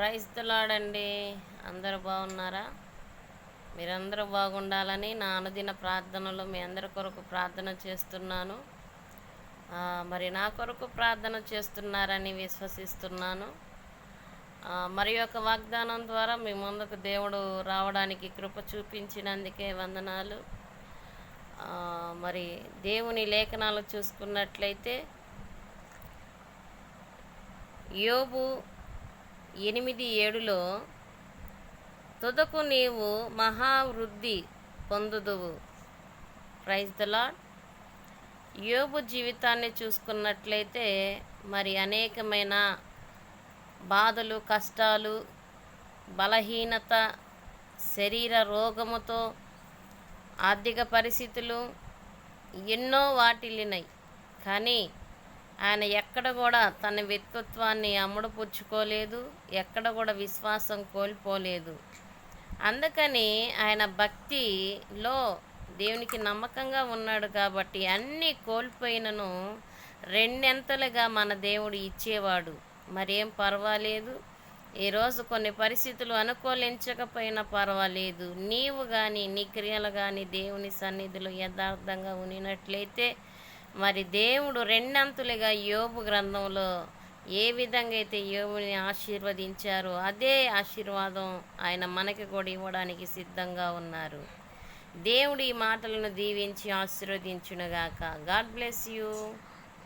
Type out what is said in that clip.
Praise the lord అండి. అందరూ బాగున్నారా? మీరందరూ బాగుండాలని నా అనుదిన ప్రార్థనలో మీ అందరి కొరకు ప్రార్థన చేస్తున్నాను. మరి నా కొరకు ప్రార్థన చేస్తున్నారని విశ్వసిస్తున్నాను. మరి యొక్క వాగ్దానం ద్వారా మీ ముందుకు దేవుడు రావడానికి కృప చూపించినందుకే వందనాలు. మరి దేవుని లేఖనాలు చూసుకున్నట్లయితే యోబు 8:7లో తుదకు నీవు మహావృద్ధి పొందుదువు. Praise the Lord. యోబు జీవితాన్ని చూసుకున్నట్లయితే మరి అనేకమైన బాధలు, కష్టాలు, బలహీనత, శరీర రోగముతో ఆర్థిక పరిస్థితులు ఎన్నో వాటిల్లినాయి. కానీ ఆయన ఎక్కడ కూడా తన వ్యక్తిత్వాన్ని అమ్ముడుపుచ్చుకోలేదు, ఎక్కడ కూడా విశ్వాసం కోల్పోలేదు. అందుకని ఆయన భక్తిలో దేవునికి నమ్మకంగా ఉన్నాడు కాబట్టి అన్నీ కోల్పోయినను రెండెంతలుగా మన దేవుడు ఇచ్చేవాడు. మరేం పర్వాలేదు. ఈరోజు కొన్ని పరిస్థితులు అనుకూలించకపోయినా పర్వాలేదు, నీవు కానీ నీ క్రియలు కానీ దేవుని సన్నిధిలో యథార్థంగా ఉన్నట్లయితే మరి దేవుడు రెండంతులుగా యోబు గ్రంథంలో ఏ విధంగా అయితే యోబుని ఆశీర్వదించారో అదే ఆశీర్వాదం ఆయన మనకి కూడా ఇవ్వడానికి సిద్ధంగా ఉన్నారు. దేవుడు ఈ మాటలను దీవించి ఆశీర్వదించునుగాక. God bless you.